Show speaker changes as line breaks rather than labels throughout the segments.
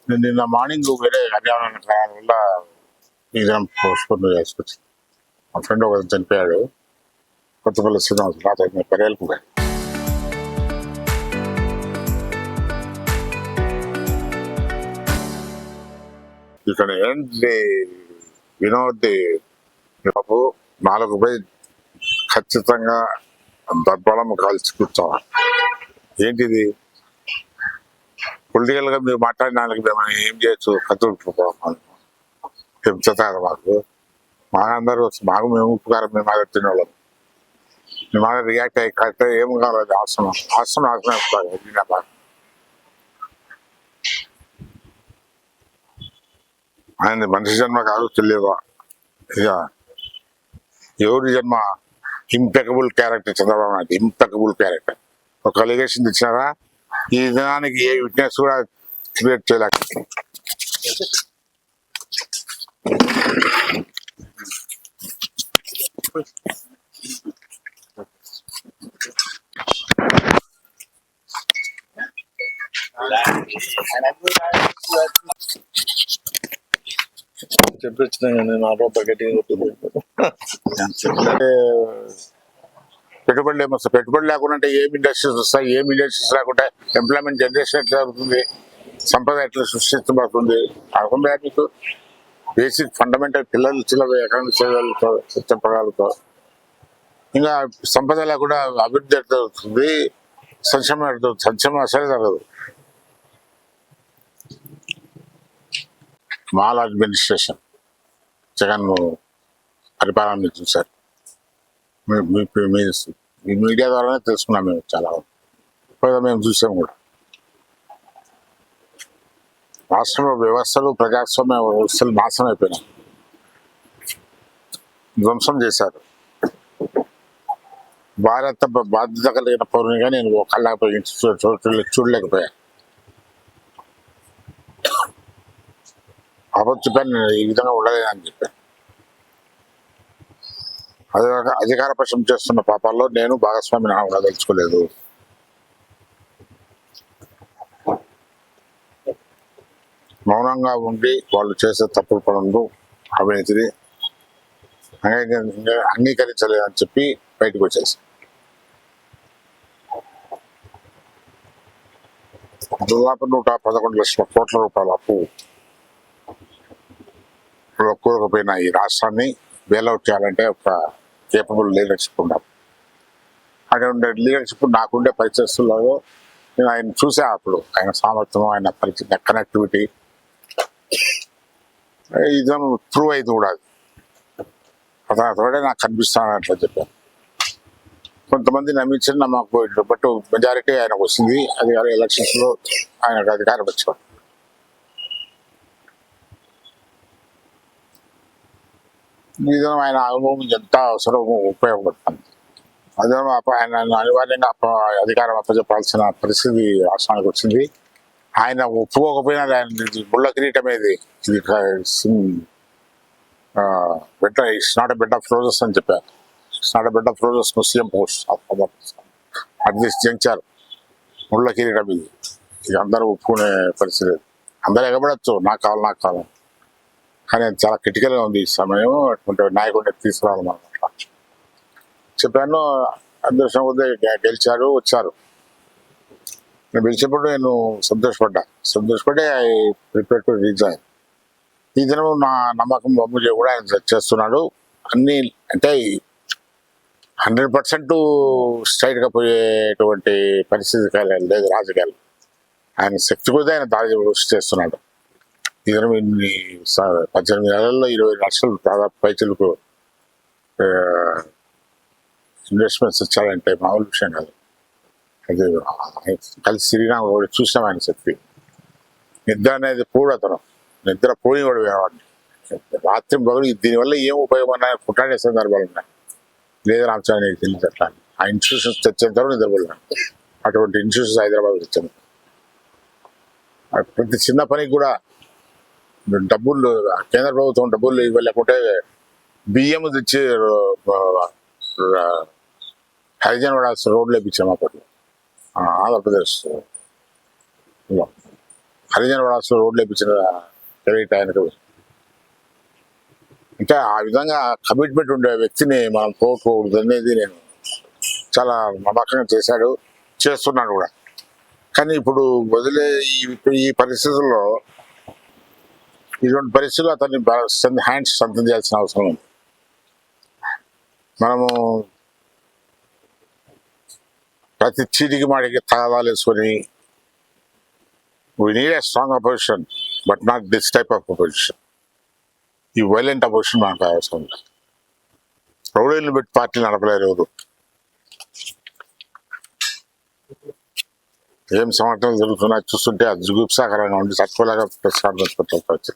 నేను నిన్న మార్నింగ్ వేరే హర్యానా కారణం వల్ల ఎగ్జామ్ పోస్ట్పోన్ చేసుకొచ్చి మా ఫ్రెండ్ ఒక చనిపోయాడు. కొత్తపల్లి శ్రీనివాస్ రాత్రి 10 ఏళ్ళకు పోయాడు. ఇక్కడ ఏంటి వినోద్ బాబు 4 పోయి ఖచ్చితంగా దర్బలం కాల్చి కూర్చోవాలి. ఏంటిది పొలిటికల్ గా మీరు మాట్లాడినానికి మేము ఏం చేయొచ్చు? కత్తులు పెంచుతారు మాకు. అందరూ మాకు మేము ఉపకారం మేము మాకు తినేవాళ్ళం. మేము మాకు రియాక్ట్ అయ్యి కరెక్ట్ ఏం కావాలి ఆశ్రమం ఆయన మనిషి జన్మ కాదు తెలియదు. ఇక ఎవరి జన్మ impeccable character Chandrababu Naidu, impeccable character. ఒక అలిగేషన్ ఇచ్చినారా ఈ దినానికి ఏ విట్నెస్ కూడా క్రియేట్ చేయలేక
చెప్పొచ్చిన నేను
పెట్టుబడి లేకుండా ఏం ఇండస్ట్రీస్ వస్తాయి? ఏం ఇండస్ట్రీస్ లేకుండా ఎంప్లాయ్మెంట్ జనరేషన్ ఎట్లా జరుగుతుంది? సంపద ఎట్లా సృష్టించబడుతుంది? అర్థం మీకు బేసిక్ ఫండమెంటల్ పిల్లలు చిల్లర ఎకనామిక్ చేయగలుగుతావు, చెప్పగలుగుతావు. ఇంకా సంపద లేకుండా అభివృద్ధి ఎట్లా జరుగుతుంది? సంక్షేమం ఎట్లా? సంక్షేమం అసలే జరగదు. మాల్ అడ్మినిస్ట్రేషన్ జగన్ పరిపాలన చూశారు. మీ మీడియా ద్వారానే తెలుసుకున్నాం మేము చాలా మేము చూసాం కూడా. రాష్ట్రంలో వ్యవస్థలు ప్రజాస్వామ్య వ్యవస్థలు నాశనం అయిపోయినాయి, ధ్వంసం చేశారు. భారత బాధ్యత కలిగిన పౌరునిగా నేను ఒకళ్ళ చూడలేకపోయా. అబద్ధపై నేను ఈ విధంగా ఉండలేదని చెప్పాను. అదే అధికార పక్షం చేస్తున్న పాపాల్లో నేను భాగస్వామిని ఉండదలుచుకోలేదు. మౌనంగా ఉండి వాళ్ళు చేసే తప్పుడు పనులు అవినీతిని అంగీకరించలేదని చెప్పి బయటకు వచ్చేసి దాదాపు 111 లక్షల కోట్ల రూపాయల అప్పు కూరకపోయిన ఈ రాష్ట్రాన్ని బెయిల్అవుట్ చేయాలంటే ఒక కేపబుల్ లీడర్షిప్ ఉండాలి. అక్కడ లీడర్షిప్ నాకుండే పరిస్థితుల్లో నేను ఆయన చూసా. అప్పుడు ఆయన సామర్థ్యం, ఆయన పరిస్థితి, కనెక్టివిటీ ఇది ప్రూవ్ అయితే కూడా అతను అతడే నాకు కనిపిస్తాను అట్లా చెప్పాను. కొంతమంది నమ్మించిన నమ్మకపోయింటారు, బట్ మెజారిటీ ఆయనకు వస్తుంది. అధికార ఎలక్షన్స్ లో ఆయనకు అధికారం వచ్చాడు. నిజం ఆయన అనుభవం ఎంత అవసరం ఉపయోగపడుతుంది. అదే ఆయన అనివార్యంగా అధికారం అప్పచెప్పాల్సిన పరిస్థితి రాష్ట్రానికి వచ్చింది. ఆయన ఒప్పుకోకపోయినా ఆయన ముళ్ళ కిరీటం ఇది it's not a bed of roses అని చెప్పారు. It's not a bed of roses CM post at this juncture. ముళ్ళ కిరీటం ఇది అందరూ ఒప్పుకునే పరిస్థితి. అందరూ ఎగబడచ్చు నాకు కావాలి, కానీ చాలా క్రిటికల్గా ఉంది ఈ సమయం. అటువంటి నాయకుడిని తీసుకురావాలన్నమాట చెప్పాను. అదృష్టం కొద్ది గెలిచారు, వచ్చారు. నేను పిలిచినప్పుడు నేను సంతోషపడి ఐ ప్రిపేర్ టు రిజైన్. ఈ దినం నా నమ్మకం బొమ్మ కూడా ఆయన చేస్తున్నాడు. అన్ని అంటే 100% స్ట్రైట్గా పోయేటువంటి పరిస్థితి లేదు రాజకీయాలు. ఆయన శక్తి కొద్ది ఆయన దాడి చేస్తున్నాడు. ఈ దినం 18 నెలల్లో 20 లక్షలు దాదాపు పైచలకు ఇన్వెస్ట్మెంట్స్ ఇచ్చాడంటే మామూలు విషయం కాదు. అది కలిసి శ్రీరామ్ కూడా చూసాం ఆయన శక్తి. నిద్ర అనేది కూడా అతను నిద్ర పోయి కూడా వేవాడిని రాత్రి పగలు. దీనివల్ల ఏం ఉపయోగం అన్నా పుట్టాడే సందర్భాలు ఉన్నాయి. లేదా రామచంద్ర నీకు తెలియదు అట్లా ఆ ఇన్స్టిట్యూషన్స్ తెచ్చేంత వరకు నిద్రపోలేను. అటువంటి ఇన్స్టిట్యూషన్స్ హైదరాబాద్ తెచ్చాను. ప్రతి చిన్న పనికి కూడా డబ్బులు కేంద్ర ప్రభుత్వం డబ్బులు ఇవ్వలేకుంటే బియ్యం తెచ్చి హరిజన్ వాడాల్సిన రోడ్లు వేయించాము అప్పట్లో ఆంధ్రప్రదేశ్. హరిజన వాడాల్సిన రోడ్లు వేయించిన క్రెడిట్ ఆయనకు. అంటే ఆ విధంగా కమిట్మెంట్ ఉండే వ్యక్తిని మనం పోకూడదు అనేది నేను చాలా నమ్మకంగా చేస్తున్నాడు కూడా. కానీ ఇప్పుడు వదిలే ఈ పరిస్థితుల్లో, ఇటువంటి పరిస్థితుల్లో అతన్ని హ్యాండ్స్ సొంతం చేయాల్సిన అవసరం ఉంది. మనము ప్రతి చీటికి మాటికి తగాదాలు వేసుకొని, we need a strong opposition but not this type of opposition. ఈ వైలెంట్ అపోజిషన్ మనకు అవసరం. రౌడీలను పెట్టి పార్టీలు నడపలేరు ఎవరు. ఏం సంఘటనలు జరుగుతున్నాయి చూస్తుంటే అది జుగుప్సాకరంగా ఉండి తట్టుకోలేక ప్రెస్ కాన్ఫరెన్స్ పెట్టవచ్చు.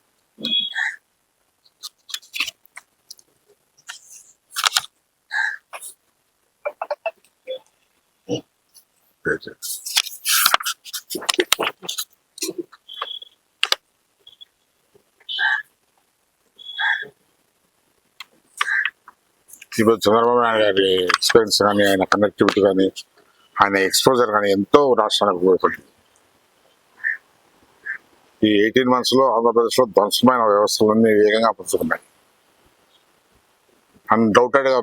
ఇప్పుడు చంద్రబాబు నాయుడు గారి ఎక్స్పీరియన్స్ కానీ, ఆయన కనెక్టివిటీ కానీ, ఆయన ఎక్స్పోజర్ కానీ ఎంతో రాష్ట్రానికి ఉపయోగపడింది. ఈ 18 months లో ఆంధ్రప్రదేశ్లో ధ్వంసమైన వ్యవస్థలన్నీ వేగంగా పుంజుకున్నాయి. అన్డౌటెడ్ గా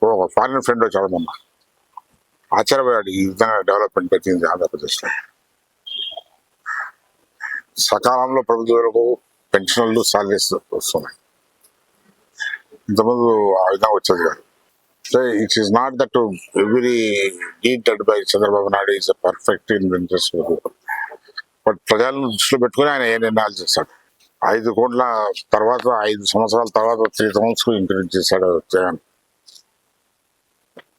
ఒక ఫారిన్ ఫ్రెండ్ వచ్చాడు మొన్న, ఆశ్చర్యపోయాడు ఈ విధంగా డెవలప్మెంట్ పెట్టింది ఆంధ్రప్రదేశ్లో. సకాలంలో ప్రభుత్వ వరకు పెన్షన్లు, సాలరీస్ వస్తున్నాయి. ఇంతకుముందు ఆ విధంగా వచ్చేది కాదు. So it is not that every needed by Chandrababu Naidu is perfect in interest. But ప్రజలను దృష్టిలో పెట్టుకుని ఆయన ఏ నిర్ణయాలు చేశాడు. 5 కోట్ల తర్వాత 5 సంవత్సరాల తర్వాత 3 rounds ఇంక్రీజ్ చేశాడు జగన్.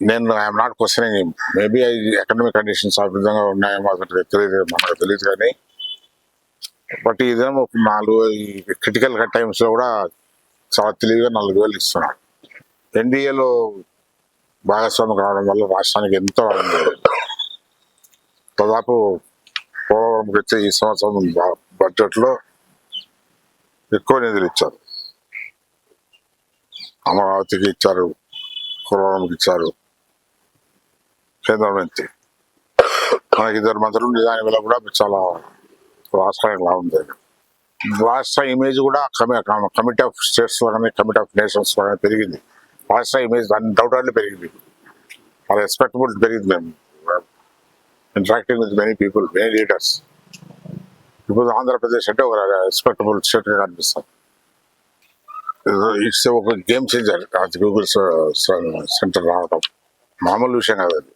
నేను I'm not questioning, maybe economic conditions ఆ విధంగా ఉన్నాయేమో అసలు తెలియదు, మనకు తెలియదు. కానీ బట్ ఇదేమో 4 క్రిటికల్ టైమ్స్ లో కూడా చాలా తెలివిగా 4,000 ఇస్తున్నాడు. ఎన్డీఏలో భాగస్వామ్యం కావడం వల్ల రాష్ట్రానికి ఎంతో దాదాపు పోలవరంకి వచ్చే ఈ సంవత్సరం బడ్జెట్ లో ఎక్కువ నిధులు ఇచ్చారు. అమరావతికి ఇచ్చారు, పోలవరంకి ఇచ్చారు. కేంద్రం నుంచి మనకి 2 మంత్రులు, దాని వల్ల కూడా చాలా రాష్ట్రానికి లాభం జరిగింది. రాష్ట్ర ఇమేజ్ కూడా కమిటీ ఆఫ్ స్టేట్స్ లో కానీ, కమిటీ ఆఫ్ నేషన్స్ లో కానీ పెరిగింది. రాష్ట్ర ఇమేజ్ అన్డౌటెడ్లీ పెరిగింది, చాలా రెస్పెక్టబుల్ పెరిగింది. మేము interacting with many people, many leaders. ఇప్పుడు ఆంధ్రప్రదేశ్ అంటే ఒక రెస్పెక్టబుల్ స్టేట్ గా కనిపిస్తుంది. ఇట్స్ ఒక గేమ్ చేంజర్. అది గూగుల్ సెంటర్ రావడం మామూలు విషయం కాదు. అది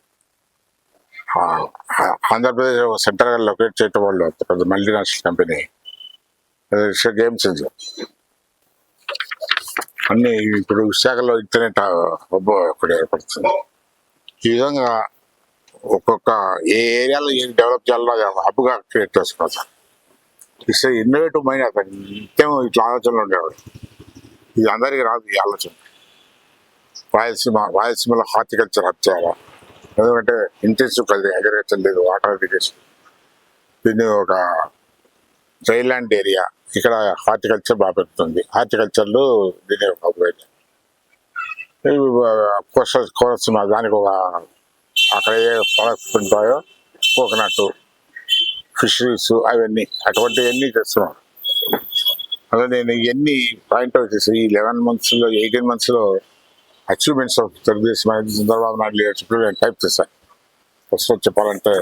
ఆంధ్రప్రదేశ్ ఒక సెంటర్ గా లొకేట్ చేయటం వాళ్ళు పెద్ద multinational company. It's game changer. అన్ని ఇప్పుడు విశాఖలో ఇంటర్నెట్ హబ్ ఒకటి ఏర్పడుతుంది. ఈ విధంగా ఒక్కొక్క ఏ ఏరియాలో ఏం డెవలప్ చేయాలో హబ్గా క్రియేట్ చేసుకున్నాం సార్. It's innovative mind. అతను నిత్యం ఇట్లా ఆలోచనలు ఉండేవాడు. ఇది అందరికీ రాదు ఈ ఆలోచన. రాయలసీమలో హార్టికల్చర్ హబ్ చేయాలా, ఎందుకంటే ఇంటెన్సివ్ అగ్రికల్చర్ లేదు, వాటర్ ఇరిగేషన్. దీన్ని ఒక డ్రై ల్యాండ్ ఏరియా, ఇక్కడ హార్టికల్చర్ బాగా పెరుగుతుంది. హార్టికల్చర్లో దీని ఒక కోనసీమ, దానికి ఒక అక్కడ ఏ ప్రొడక్ట్స్ ఉంటాయో కోకోనట్, ఫిషరీస్, అవన్నీ అటువంటివన్నీ చేస్తున్నాం. అదే నేను ఇవన్నీ పాయింట్అవుట్ చేసి ఈ 11 months లో 18 months లో achievements of Telugu Desam Chandrababu Naidu leadership నేను టైప్ చేశాను. ఫస్ట్ చెప్పాలంటే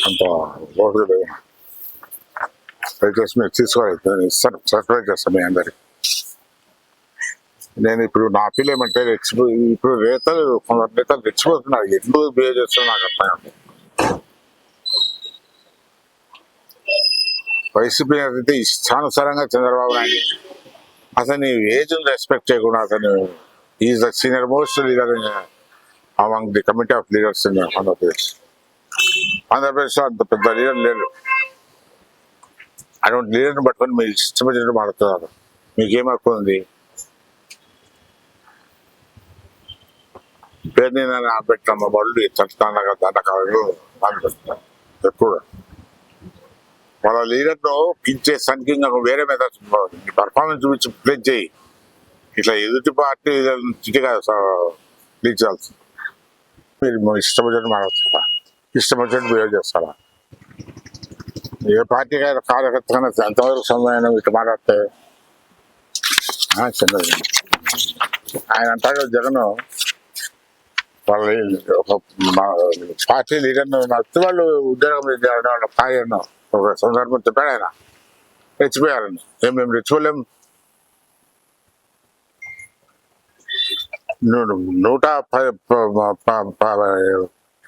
అంత ఓపిక లేదు. దయచేసి మీరు తీసుకోవాలి, నేను ఇస్తాను, సర్ప్రైజ్ చేస్తాను మీ అందరికి. నేను ఇప్పుడు నా అప్పీల్ ఏమంటే, ఇప్పుడు కొందరు నేతలు రెచ్చిపోతున్నారు. ఎందుకు బిహేవ్ చేస్తున్నా నాకు అర్థం కాదు. వైసీపీ అయితే ఇష్టానుసారంగా చంద్రబాబు నాయుడు అతని ఏజ్ రెస్పెక్ట్ చేయకుండా, అతను is the senior most leader among the committee of leaders in Andhra Pradesh. ఆంధ్రప్రదేశ్లో అంత పెద్ద లీడర్ లేరు. అటువంటి లీడర్ని పట్టుకొని మీరు ఇష్టం వచ్చినట్టు మాట్లాడుతున్నారు. మీకేం హక్కు ఉంది? పేరు నేను పెట్టిన వాళ్ళు దండకాలు మాట్లాడుతున్నారు ఎక్కువగా. వాళ్ళ లీడర్ను కించేసానికి ఇంకా వేరే మీద పర్ఫార్మెన్స్ చూపించి ప్లే చేయి. ఇట్లా ఎదుటి పార్టీ చిటిగా లీడ్ చేయాల్సింది. మీరు ఇష్టం వచ్చినట్టు మాట్లాడుతారా? ఇష్టం వచ్చినట్టు బిహేవ్ చేస్తారా? ఏ పార్టీ కార్యకర్తగా ఎంతవరకు సమయం ఇట్లా మాట్లాడితే చిన్నది. ఆయన అంటాడు జగన్ వాళ్ళ ఒక పార్టీ లీడర్ను నచ్చి వాళ్ళు ఉద్యోగం కార్యం ఒక సందర్భం చెప్పాడు. ఆయన రెచ్చిపోయారని మేము రెచ్చిపోలేం.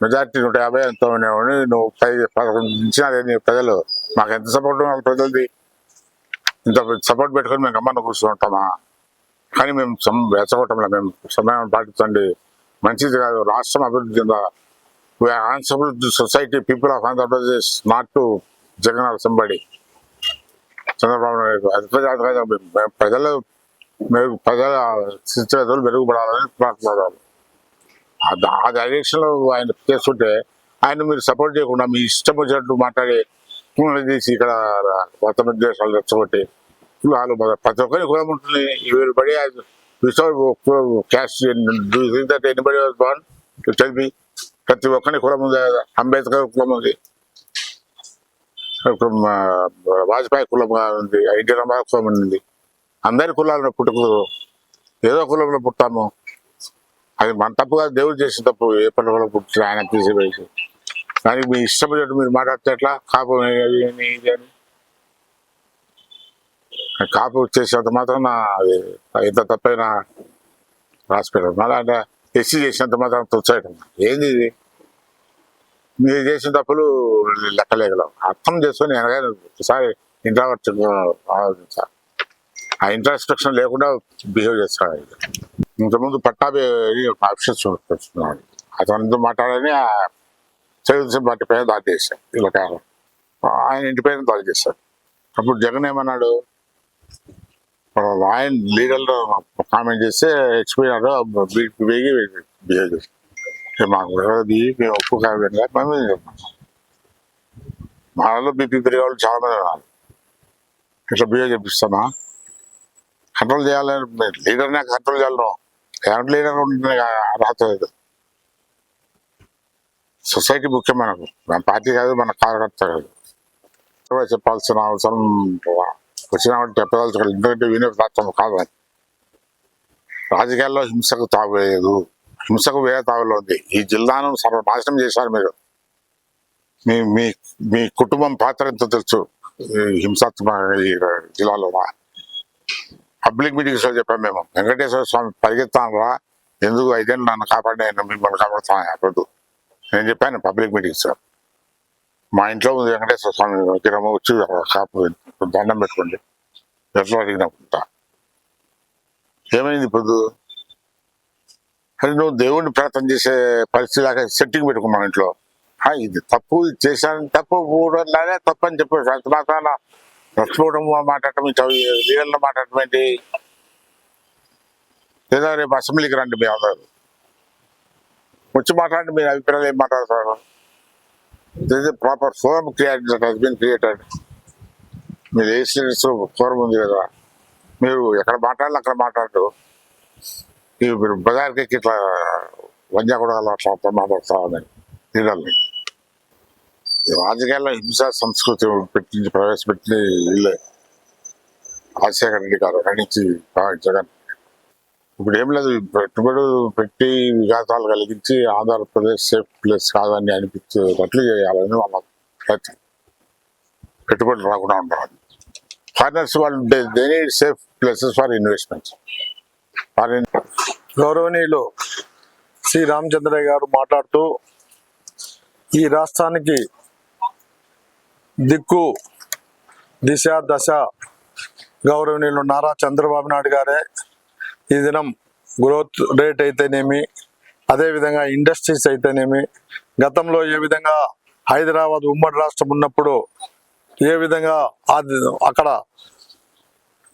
మెజార్టీ 150 ఎంతో ఉండేవాడిని. నువ్వు 11 ఇచ్చినా ప్రజలు మాకు ఎంత సపోర్ట్ ఉన్నారు ప్రజలది. ఇంత సపోర్ట్ పెట్టుకొని మేము గమ్మన్న కూర్చుంటామా? కానీ మేము రెచ్చగొట్టంలో మేము సమయం పాటించండి, మంచిది కాదు. రాష్ట్రం అభివృద్ధి కింద we are answerable to society, people of Andhra Pradesh, not to Jagan or somebody. Chandrababu Naidu ప్రజల స్థితిగతులు మెరుగుపడాలని ప్రార్థించాలి. ఆ డైరెక్షన్ లో ఆయన చేస్తుంటే ఆయన మీరు సపోర్ట్ చేయకుండా మీ ఇష్టం వచ్చినట్టు మాట్లాడి తీసి ఇక్కడ మొత్తం దేశాలు రెచ్చగొట్టి వాళ్ళు ప్రతి ఒక్కరికి కులం ఉంటుంది. ఎవరిబడి క్యాస్ట్ ఎనిబడి బాన్ తెలిపి ప్రతి ఒక్కరి కులం ఉంది. అంబేద్కర్ కులం ఉంది, వాజ్పేయి కులం ఉంది, ఎన్టీ రామారావు కులం ఉంది. అందరి కులాలను పుట్టుకూడదు, ఏదో కులంలో పుట్టాము. అది మన తప్పు కాదు, దేవుడు చేసిన తప్పు. ఏ పనులు పుట్టి ఆయన తీసివేసి దానికి మీ ఇష్టం వచ్చినట్టు మీరు మాట్లాడితే ఎట్లా? కాపు అని కాపు చేసేంత మాత్రం ఎంత తప్పైనా రాసిపెట్టారు. మళ్ళీ అంటే ఎస్సీ చేసినంత మాత్రం తుచ్చాయటం ఏంది ఇది? మీరు చేసిన తప్పులు లెక్కలేగలం. అర్థం చేసుకొని ఎనగానే ఒకసారి ఇంట్రావర్ట్ ఆలోచించాలి. ఆ ఇంట్రాస్ట్రక్షన్ లేకుండా బిహేవ్ చేస్తాడు. ఇంతకుముందు పట్టాభి ఆప్షన్స్ వస్తున్నాడు, అతనితో మాట్లాడని తెలుగుదేశం పార్టీ పైన దాడి చేశారు. ఇలా కారణం ఆయన ఇంటి పైన దాడి చేశారు. అప్పుడు జగన్ ఏమన్నాడు? ఆయన లీగల్లో కామెంట్ చేస్తే హెచ్పినాడు, బీపీ బిహేవ్ చేశారు. మాకు మేము ఒప్పు కామెంట్ మేము మనలో బీపీ పెరిగే వాళ్ళు చాలా మంది ఉన్నారు. ఇట్లా బిహేవ్ చేపిస్తామా? కంట్రోల్ చేయాలని లీడర్నే కంట్రోల్ చేయాలను. ఎవరి లీడర్ ఉంటే రాలేదు. సొసైటీ ముఖ్యం మనకు, మన పార్టీ కాదు, మన కార్యకర్త కాదు. చెప్పాల్సిన అవసరం వచ్చినామంటే చెప్పదలుచుకోవాలి. ఎందుకంటే వినియోగం కాదు. రాజకీయాల్లో హింసకు తాగలేదు, హింసకు వేరే తాగులో ఉంది. ఈ జిల్లాను సర్వనాశనం చేశారు మీరు. మీ మీ కుటుంబం పాత్ర ఎంతో తెలుసు హింసాత్మక ఈ జిల్లాలో. పబ్లిక్ మీటింగ్స్ లో చెప్పాము మేము, వెంకటేశ్వర స్వామి పరిగెత్తాను రా, ఎందుకు 5 ఏళ్ళు నన్ను కాపాడిన మిమ్మల్ని కాపాడుతాను అప్పుడు నేను చెప్పాను పబ్లిక్ మీటింగ్స్ లో. మా ఇంట్లో ఉంది వెంకటేశ్వర స్వామి విగ్రహం, వచ్చి కాపు దండం పెట్టుకోండి ఎట్లా అడిగినప్పుడుంటా. ఏమైంది ఇప్పుడు? అది నువ్వు దేవుడిని ప్రార్థన చేసే పరిస్థితి లాగా సెట్టింగ్ పెట్టుకో మా ఇంట్లో. ఇది తప్పు, ఇది చేశాను తప్పు, మూడోలానే తప్పు అని చెప్పి అంత మాత్రాన రచ్చిపోవడం మాట్లాడటం, లీడర్లో మాట్లాడటం ఏంటి? లేదా రేపు అసెంబ్లీకి రండి, మీ అందరూ వచ్చి మాట్లాడండి, మీరు అభిప్రాయాలు ఏం మాట్లాడతారు? This is proper forum created. మీరు ఏసీఎస్ ఫోరం ఉంది కదా, మీరు ఎక్కడ మాట్లాడాలి అక్కడ మాట్లాడరు. మీరు బజార్కి ఇట్లా వంజా కూడా అట్లా మాట్లాడుతామని లీడర్ని. రాజకీయాల్లో హింసా సంస్కృతి ప్రవేశపెట్టి వీళ్ళే రాజశేఖర రెడ్డి గారు నుంచి జగన్. ఇప్పుడు ఏం లేదు, పెట్టుబడులు పెట్టి విఘాతాలు కలిగించి ఆంధ్రప్రదేశ్ సేఫ్ ప్లేస్ కాదని అనిపించేటట్లు చేయాలని వాళ్ళ ప్రయత్నం. పెట్టుబడులు రాకుండా ఉండాలి. ఫారినర్స్ వాళ్ళు they need safe places for investments.
గౌరవనీయులు శ్రీ రామచంద్రయ్య గారు మాట్లాడుతూ, ఈ రాష్ట్రానికి దిక్కు దిశ దశ గౌరవనీయులు నారా చంద్రబాబు నాయుడు గారే. ఈ దినం గ్రోత్ రేట్ అయితేనేమి, అదేవిధంగా ఇండస్ట్రీస్ అయితేనేమి, గతంలో ఏ విధంగా హైదరాబాద్ ఉమ్మడి రాష్ట్రం ఉన్నప్పుడు ఏ విధంగా అక్కడ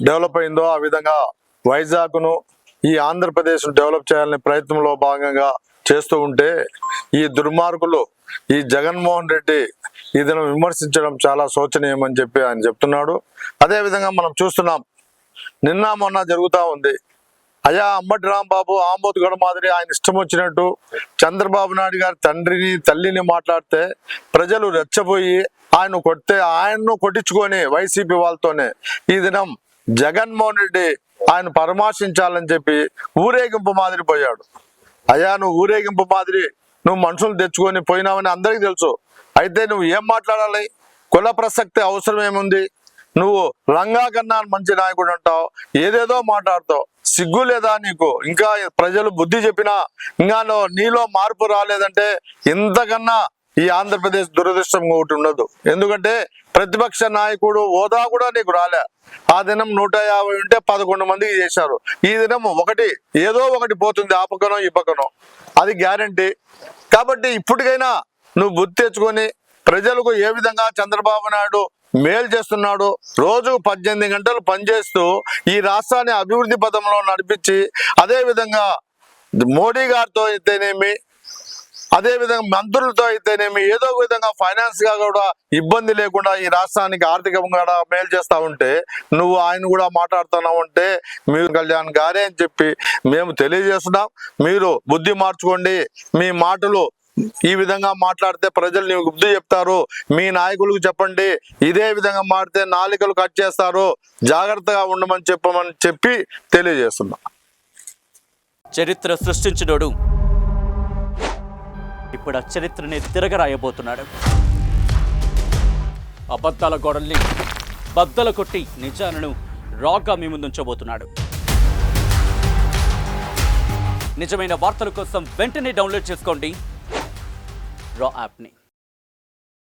డెవలప్ అయిందో ఆ విధంగా వైజాగ్ను, ఈ ఆంధ్రప్రదేశ్ డెవలప్ చేయాలనే ప్రయత్నంలో భాగంగా చేస్తూ ఉంటే, ఈ దుర్మార్గులు ఈ జగన్మోహన్ రెడ్డి ఈ దినం విమర్శించడం చాలా శోచనీయం అని చెప్పి ఆయన చెప్తున్నాడు. అదేవిధంగా మనం చూస్తున్నాం, నిన్న మొన్న జరుగుతూ ఉంది అయ్యా అంబటి రాంబాబు ఆంబోతుగడ మాదిరి ఆయన ఇష్టం వచ్చినట్టు చంద్రబాబు నాయుడు గారి తండ్రిని తల్లిని మాట్లాడితే ప్రజలు రెచ్చపోయి ఆయన కొడితే ఆయన్ను కొట్టించుకొని వైసీపీ వాళ్ళతోనే ఈ దినం జగన్మోహన్ రెడ్డి ఆయన పరామర్శించాలని చెప్పి ఊరేగింపు మాదిరి పోయాడు. అయ్యా నువ్వు ఊరేగింపు మాదిరి నువ్వు మనుషులు తెచ్చుకొని పోయినావని అందరికీ తెలుసు. అయితే నువ్వు ఏం మాట్లాడాలి? కుల ప్రసక్తి అవసరం ఏముంది? నువ్వు రంగా కన్నా మంచి నాయకుడు అంటావు, ఏదేదో మాట్లాడతావు. సిగ్గు లేదా నీకు? ఇంకా ప్రజలు బుద్ధి చెప్పినా ఇంకా నీలో మార్పు రాలేదంటే ఇంతకన్నా ఈ ఆంధ్రప్రదేశ్ దురదృష్టం ఒకటి ఉండదు. ఎందుకంటే ప్రతిపక్ష నాయకుడు హోదా కూడా నీకు రాలే. ఆ దినం 150 ఉంటే 11 మందికి చేశారు. ఈ దినం ఏదో ఒకటి పోతుంది, ఆ పక్కనో ఈ పక్కనో, అది గ్యారంటీ. కాబట్టి ఇప్పటికైనా నువ్వు బుద్ధి తెచ్చుకొని ప్రజలకు ఏ విధంగా చంద్రబాబు నాయుడు మేలు చేస్తున్నాడు, రోజుకు 18 గంటలు పనిచేస్తూ ఈ రాష్ట్రాన్ని అభివృద్ధి పథంలో నడిపించి, అదే విధంగా మోడీ గారితో అయితేనేమి, అదే విధంగా మంత్రులతో అయితేనేమి, ఏదో ఒక విధంగా ఫైనాన్స్ గా కూడా ఇబ్బంది లేకుండా ఈ రాష్ట్రానికి ఆర్థికంగా కూడా మేలు చేస్తా ఉంటే నువ్వు ఆయన కూడా మాట్లాడుతున్నావు అంటే మీరు కళ్యాణ్ గారే అని చెప్పి మేము తెలియజేస్తున్నాం. మీరు బుద్ధి మార్చుకోండి. మీ మాటలు ఈ విధంగా మాట్లాడితే ప్రజలు నీకు బుద్ధి చెప్తారు. మీ నాయకులకు చెప్పండి, ఇదే విధంగా మాడితే నాలికలు కట్ చేస్తారు, జాగ్రత్తగా ఉండమని చెప్పి తెలియజేస్తున్నా.
చరిత్ర సృష్టించినోడు ఇప్పుడు ఆ చరిత్రని తిరగరాయబోతున్నాడు. అబద్ధాల గోడల్ని బద్దలు కొట్టి నిజాలను రాగా మీ ముందుంచబోతున్నాడు. నిజమైన వార్తల కోసం వెంటనే డౌన్లోడ్ చేసుకోండి రా యాప్ని.